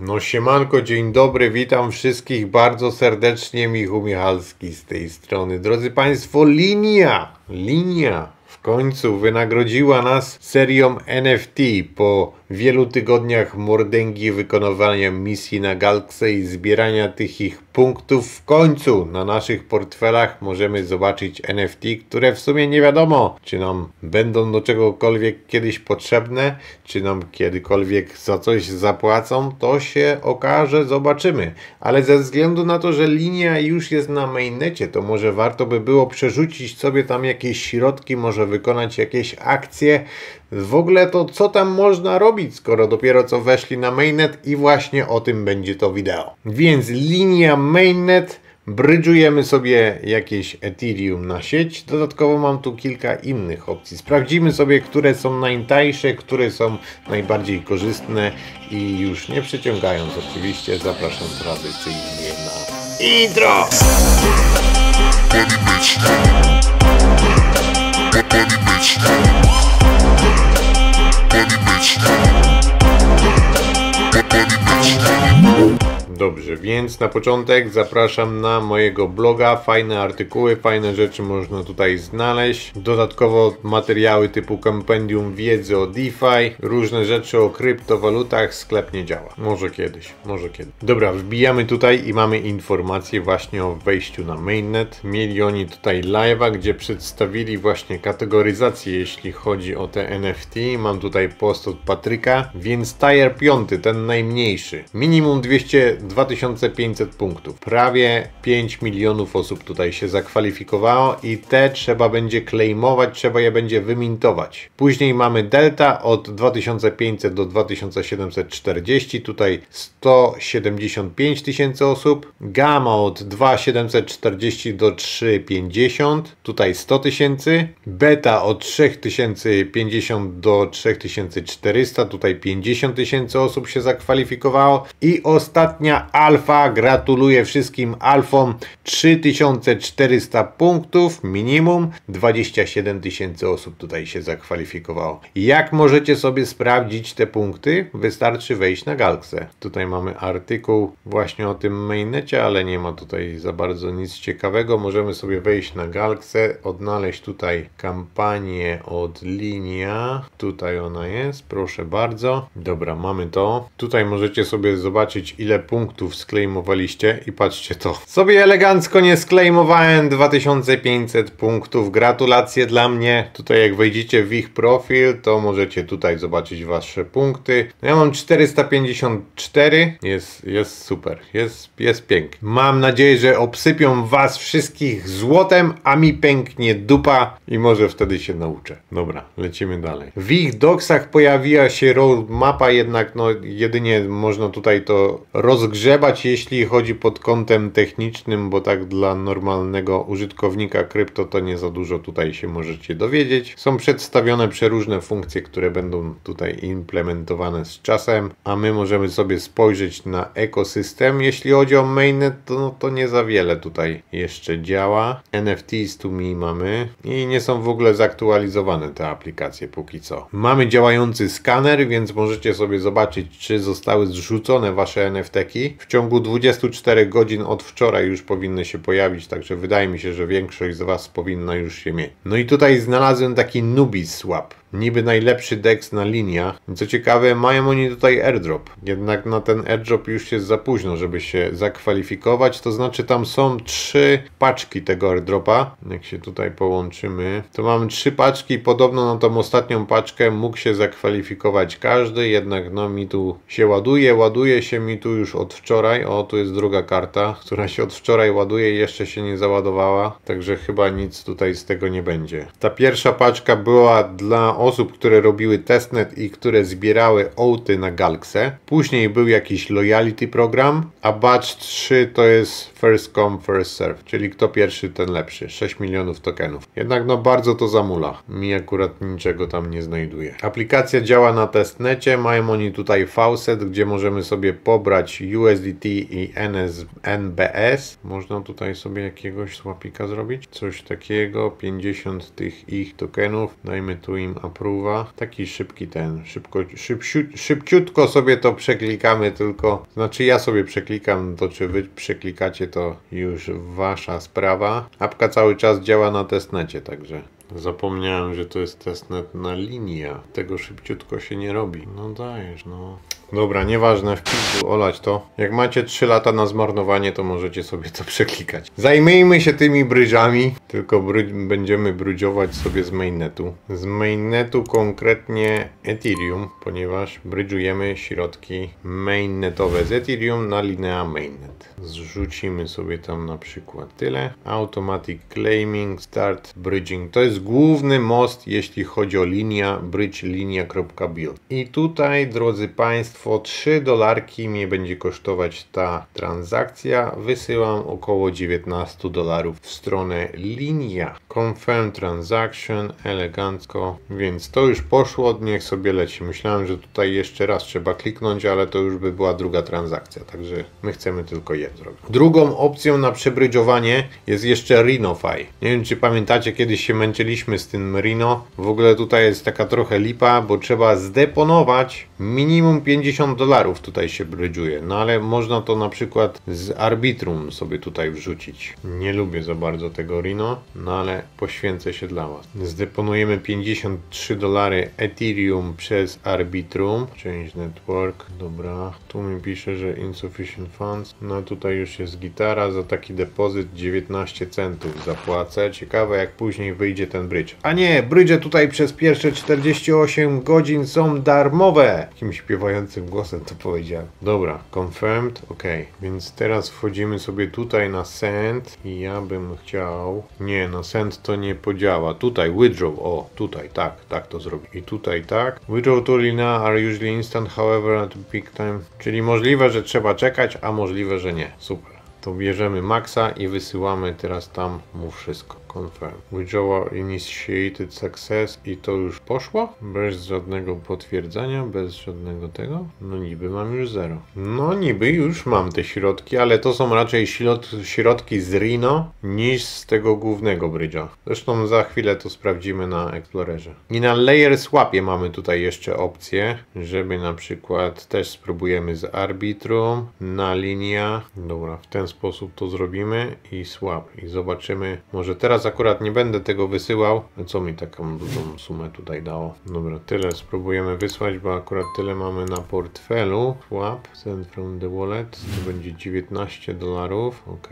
No siemanko, dzień dobry, witam wszystkich bardzo serdecznie, Michał Michalski z tej strony. Drodzy Państwo, Linia w końcu wynagrodziła nas serią NFT po wielu tygodniach mordęgi wykonywania misji na Galkse i zbierania tych ich punktów. W końcu na naszych portfelach możemy zobaczyć NFT, które w sumie nie wiadomo, czy nam będą do czegokolwiek kiedyś potrzebne, czy nam kiedykolwiek za coś zapłacą, to się okaże, zobaczymy. Ale ze względu na to, że linia już jest na mainnecie, to może warto by było przerzucić sobie tam jakieś środki, może wykonać jakieś akcje. W ogóle to co tam można robić, skoro dopiero co weszli na mainnet i właśnie o tym będzie to wideo. Więc linia mainnet, brydżujemy sobie jakieś Ethereum na sieć. Dodatkowo mam tu kilka innych opcji. Sprawdzimy sobie, które są najtańsze, które są najbardziej korzystne i już nie przeciągając oczywiście zapraszam tradycyjnie na intro! Dobrze, więc na początek zapraszam na mojego bloga. Fajne artykuły, fajne rzeczy można tutaj znaleźć. Dodatkowo materiały typu kompendium wiedzy o DeFi, różne rzeczy o kryptowalutach. Sklep nie działa. Może kiedyś, może kiedyś. Dobra, wbijamy tutaj i mamy informację właśnie o wejściu na mainnet. Mieli oni tutaj live'a, gdzie przedstawili właśnie kategoryzację, jeśli chodzi o te NFT. Mam tutaj post od Patryka, więc tier 5, ten najmniejszy. Minimum 2500 punktów. Prawie 5 milionów osób tutaj się zakwalifikowało i te trzeba będzie claimować, trzeba je będzie wymintować. Później mamy Delta od 2500 do 2740, tutaj 175 tysięcy osób. Gamma od 2740 do 350, tutaj 100 tysięcy. Beta od 3050 do 3400, tutaj 50 tysięcy osób się zakwalifikowało. I ostatnia alfa, gratuluję wszystkim alfom, 3400 punktów minimum, 27 tysięcy osób tutaj się zakwalifikowało. Jak możecie sobie sprawdzić te punkty? Wystarczy wejść na Galksę. Tutaj mamy artykuł właśnie o tym mainnecie, ale nie ma tutaj za bardzo nic ciekawego. Możemy sobie wejść na Galksę, odnaleźć tutaj kampanię od Linia. Tutaj ona jest, proszę bardzo. Dobra, mamy to. Tutaj możecie sobie zobaczyć, ile punktów sklejmowaliście i patrzcie to. Sobie elegancko nie sklejmowałem 2500 punktów. Gratulacje dla mnie. Tutaj jak wejdziecie w ich profil, to możecie tutaj zobaczyć wasze punkty. Ja mam 454. Jest super. Jest pięknie. Mam nadzieję, że obsypią was wszystkich złotem, a mi pęknie dupa i może wtedy się nauczę. Dobra, lecimy dalej. W ich doksach pojawiła się roadmapa, jednak no jedynie można tutaj to rozgrzebać, jeśli chodzi pod kątem technicznym, bo tak dla normalnego użytkownika krypto to nie za dużo tutaj się możecie dowiedzieć. Są przedstawione przeróżne funkcje, które będą tutaj implementowane z czasem, a my możemy sobie spojrzeć na ekosystem. Jeśli chodzi o mainnet, to nie za wiele tutaj jeszcze działa. NFTs tu mamy i nie są w ogóle zaktualizowane te aplikacje póki co. Mamy działający skaner, więc możecie sobie zobaczyć, czy zostały zrzucone wasze NFT-ki. W ciągu 24 godzin od wczoraj już powinny się pojawić, także wydaje mi się, że większość z was powinna już się mieć. No i tutaj znalazłem taki Nubis Swap. Niby najlepszy DEX na linia. Co ciekawe, mają oni tutaj airdrop. Jednak na ten airdrop już jest za późno, żeby się zakwalifikować. To znaczy tam są 3 paczki tego airdropa. Jak się tutaj połączymy, to mamy 3 paczki. Podobno na tą ostatnią paczkę mógł się zakwalifikować każdy. Jednak no mi tu się ładuje się mi tu już od wczoraj. O, tu jest druga karta, która się od wczoraj ładuje i jeszcze się nie załadowała. Także chyba nic tutaj z tego nie będzie. Ta pierwsza paczka była dla osób, które robiły testnet i które zbierały ołty na Galksę. Później był jakiś loyalty program, a batch 3 to jest first come, first serve, czyli kto pierwszy, ten lepszy. 6 milionów tokenów. Jednak no bardzo to zamula. Mi akurat niczego tam nie znajduje. Aplikacja działa na testnecie. Mają oni tutaj faucet, gdzie możemy sobie pobrać USDT i NBS. Można tutaj sobie jakiegoś swapika zrobić. Coś takiego. 50 tych ich tokenów. Dajmy tu im Approve'a. Taki szybki ten, szybciutko sobie to przeklikamy tylko. Znaczy ja sobie przeklikam, to czy wy przeklikacie, to już wasza sprawa. Apka cały czas działa na testnecie, także zapomniałem, że to jest testnet na linia. Tego szybciutko się nie robi. No dajesz, no. Dobra, nieważne, w pizdu olać to. Jak macie 3 lata na zmarnowanie, to możecie sobie to przeklikać. Zajmijmy się tymi brydżami, tylko będziemy brydżować sobie z mainnetu. Z mainnetu konkretnie Ethereum, ponieważ brydżujemy środki mainnetowe z Ethereum na Linea mainnet. Zrzucimy sobie tam na przykład tyle. Automatic claiming, start bridging. To jest główny most, jeśli chodzi o linia, bridge linia.build. I tutaj, drodzy Państwo, $3 mnie będzie kosztować ta transakcja. Wysyłam około $19 w stronę linia. Confirm transaction, elegancko. Więc to już poszło, niech sobie leci. Myślałem, że tutaj jeszcze raz trzeba kliknąć, ale to już by była druga transakcja. Także my chcemy tylko jedno zrobić. Drugą opcją na przebrydżowanie jest jeszcze RhinoFi. Nie wiem, czy pamiętacie, kiedyś się męczyliśmy z tym Rhino. W ogóle tutaj jest taka trochę lipa, bo trzeba zdeponować minimum $50 tutaj się brydżuje. No ale można to na przykład z Arbitrum sobie tutaj wrzucić. Nie lubię za bardzo tego Rhino, no ale poświęcę się dla Was. Zdeponujemy $53 Ethereum przez Arbitrum. Change network. Dobra. Tu mi pisze, że insufficient funds. No tutaj już jest gitara. Za taki depozyt 19 centów zapłacę. Ciekawe, jak później wyjdzie ten bridge. A nie, bridge tutaj przez pierwsze 48 godzin są darmowe. Jakimś śpiewającym głosem to powiedziałem. Dobra, confirmed, ok. Więc teraz wchodzimy sobie tutaj na send i ja bym chciał... Nie, na send to nie podziała. Tutaj withdraw, o, tutaj, tak to zrobię. I tutaj tak. Withdraw to Linea are usually instant, however at peak time. Czyli możliwe, że trzeba czekać, a możliwe, że nie. Super. To bierzemy maxa i wysyłamy teraz tam mu wszystko. Confirm. Withdrawal initiated success i to już poszło? Bez żadnego potwierdzenia, bez żadnego tego. No niby mam już 0. No niby już mam te środki, ale to są raczej środki z Rhino niż z tego głównego brydża. Zresztą za chwilę to sprawdzimy na Explorerze. I na Layer Swapie mamy tutaj jeszcze opcję, żeby na przykład też spróbujemy z Arbitrum na linia. Dobra, w ten sposób to zrobimy i swap. I zobaczymy, może teraz akurat nie będę tego wysyłał. Co mi taką dużą sumę tutaj dało? Dobra, tyle spróbujemy wysłać, bo akurat tyle mamy na portfelu. Swap, send from the wallet. To będzie $19. Ok.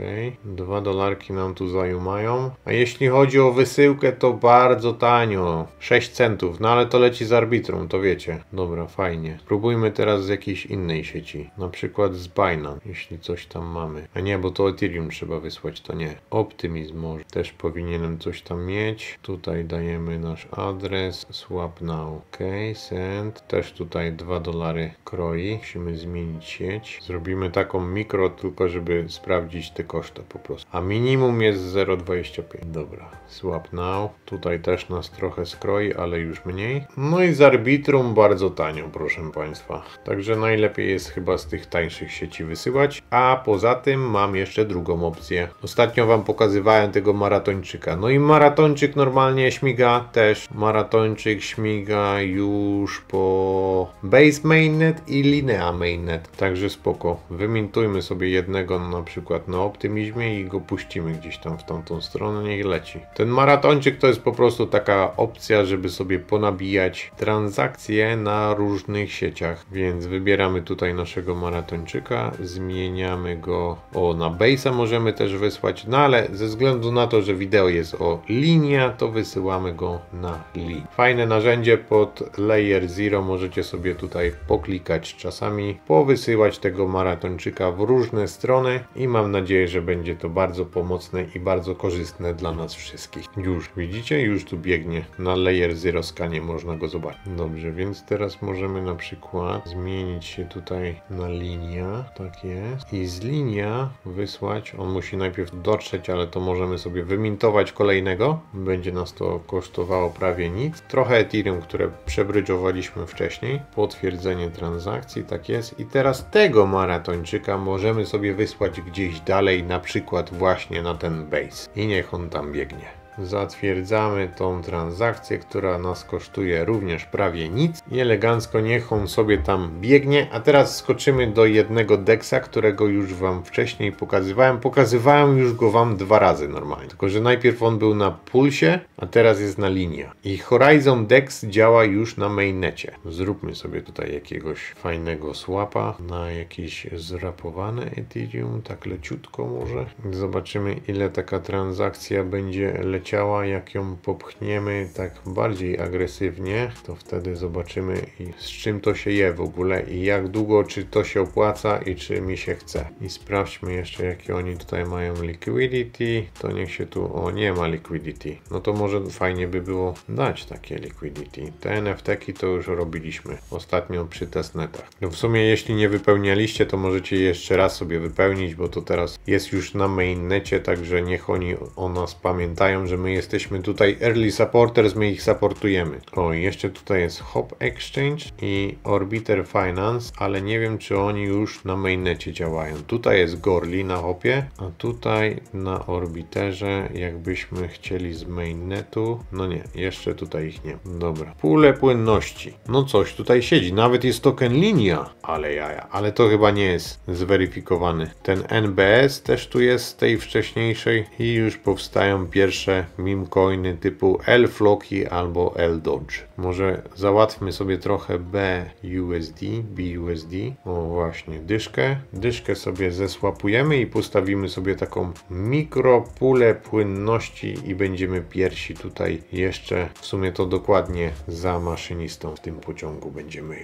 $2 nam tu zajumają. A jeśli chodzi o wysyłkę, to bardzo tanio. 6 centów. No ale to leci z Arbitrum, to wiecie. Dobra, fajnie. Spróbujmy teraz z jakiejś innej sieci. Na przykład z Binance, jeśli coś tam mamy. A nie, bo to Ethereum trzeba wysłać, to nie. Optimism może też powinienem coś tam mieć. Tutaj dajemy nasz adres. Swap now. Ok, send. Też tutaj $2 kroi. Musimy zmienić sieć. Zrobimy taką mikro, tylko żeby sprawdzić te koszta po prostu. A minimum jest 0,25. Dobra. Swap now. Tutaj też nas trochę skroi, ale już mniej. No i z Arbitrum bardzo tanio, proszę Państwa. Także najlepiej jest chyba z tych tańszych sieci wysyłać. A poza tym mam jeszcze drugą opcję. Ostatnio Wam pokazywałem tego maratończyka. No i maratończyk normalnie śmiga też. Maratończyk śmiga już po Base Mainnet i Linea Mainnet. Także spoko. Wymintujmy sobie jednego na przykład na Optimizmie i go puścimy gdzieś tam w tamtą stronę. Niech leci. Ten maratończyk to jest po prostu taka opcja, żeby sobie ponabijać transakcje na różnych sieciach. Więc wybieramy tutaj naszego maratończyka. Zmieniamy go na Base'a możemy też wysłać. No ale ze względu na to, że wideo jest o linia, to wysyłamy go na lin. Fajne narzędzie pod Layer Zero. Możecie sobie tutaj poklikać czasami, powysyłać tego maratończyka w różne strony i mam nadzieję, że będzie to bardzo pomocne i bardzo korzystne dla nas wszystkich. Już widzicie? Już tu biegnie. Na Layer Zero skanie można go zobaczyć. Dobrze, więc teraz możemy na przykład zmienić się tutaj na linia. Tak jest. I z linia wysłać. On musi najpierw dotrzeć, ale to możemy sobie wymintować kolejnego. Będzie nas to kosztowało prawie nic. Trochę Ethereum, które przebrydżowaliśmy wcześniej. Potwierdzenie transakcji, tak jest. I teraz tego maratończyka możemy sobie wysłać gdzieś dalej, na przykład właśnie na ten base. I niech on tam biegnie. Zatwierdzamy tą transakcję, która nas kosztuje również prawie nic i elegancko niech on sobie tam biegnie. A teraz skoczymy do jednego DEX-a, którego już wam wcześniej pokazywałem. Pokazywałem już go wam 2 razy normalnie, tylko że najpierw on był na pulsie, a teraz jest na linia. I Horizon DEX działa już na mainnecie. Zróbmy sobie tutaj jakiegoś fajnego swapa na jakieś zrapowane Ethereum, tak leciutko może. Zobaczymy, ile taka transakcja będzie leciała. Jak ją popchniemy tak bardziej agresywnie, to wtedy zobaczymy, z czym to się je w ogóle i jak długo, czy to się opłaca i czy mi się chce. I sprawdźmy jeszcze, jakie oni tutaj mają liquidity. To niech się tu... O, nie ma liquidity. No to może fajnie by było dać takie liquidity. Te NFT-ki to już robiliśmy ostatnio przy testnetach. No w sumie jeśli nie wypełnialiście, to możecie jeszcze raz sobie wypełnić, bo to teraz jest już na mainnecie, także niech oni o nas pamiętają, że my jesteśmy tutaj early supporters, my ich supportujemy. O, jeszcze tutaj jest Hop Exchange i Orbiter Finance, ale nie wiem, czy oni już na mainnecie działają. Tutaj jest Goerli na Hopie, a tutaj na Orbiterze, jakbyśmy chcieli z mainnetu, no nie, jeszcze tutaj ich nie. Dobra, pule płynności. No coś tutaj siedzi, nawet jest token linia, ale jaja, ale to chyba nie jest zweryfikowany. Ten NBS też tu jest z tej wcześniejszej i już powstają pierwsze meme coiny typu L-Floki albo L-Dodge. Może załatwmy sobie trochę BUSD. O właśnie, dyszkę sobie zesłapujemy i postawimy sobie taką mikropulę płynności i będziemy pierwsi tutaj jeszcze, w sumie to dokładnie za maszynistą w tym pociągu będziemy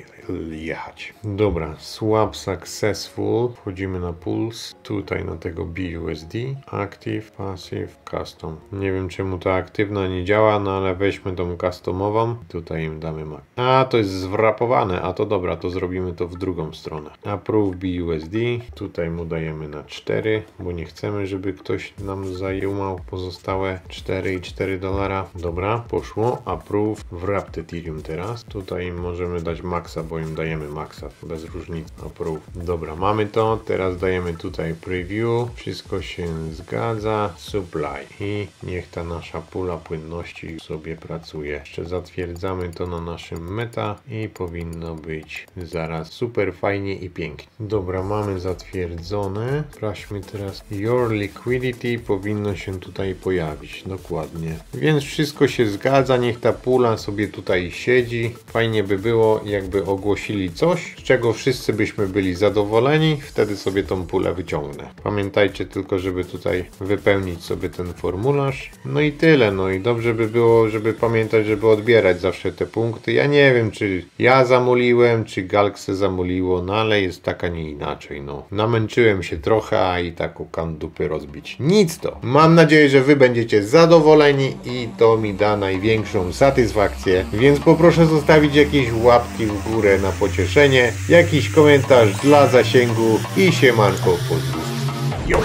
jechać. Dobra, swap successful, wchodzimy na Pulse, tutaj na tego BUSD, Active, Passive, Custom. Nie wiem czemu ta aktywna nie działa, no ale weźmy tą customową, tutaj im damy mak. A, to jest zwrapowane, a to dobra, to zrobimy to w drugą stronę. Approve BUSD, tutaj mu dajemy na 4, bo nie chcemy, żeby ktoś nam zajumał pozostałe 4,4 dolara. Dobra, poszło, approve, wrapped Ethereum teraz. Tutaj im możemy dać maxa, bo im dajemy maxa, bez różnicy, approve. Dobra, mamy to, teraz dajemy tutaj preview, wszystko się zgadza, supply i niech ta nasza pula płynności sobie pracuje. Jeszcze zatwierdzamy to na naszym meta i powinno być zaraz super fajnie i pięknie. Dobra, mamy zatwierdzone. Sprawdźmy teraz your liquidity, powinno się tutaj pojawić, dokładnie. Więc wszystko się zgadza, niech ta pula sobie tutaj siedzi. Fajnie by było, jakby ogłosili coś, z czego wszyscy byśmy byli zadowoleni, wtedy sobie tą pulę wyciągnę. Pamiętajcie tylko, żeby tutaj wypełnić sobie ten formularz. No i tyle, no i dobrze by było, żeby pamiętać, żeby odbierać zawsze te punkty. Ja nie wiem, czy ja zamuliłem, czy Galkse zamuliło, no ale jest tak, a nie inaczej, no. Namęczyłem się trochę, a i tak okan dupy rozbić. Nic to. Mam nadzieję, że wy będziecie zadowoleni i to mi da największą satysfakcję, więc poproszę zostawić jakieś łapki w górę na pocieszenie, jakiś komentarz dla zasięgu i siemanko, pozdrów. Yo.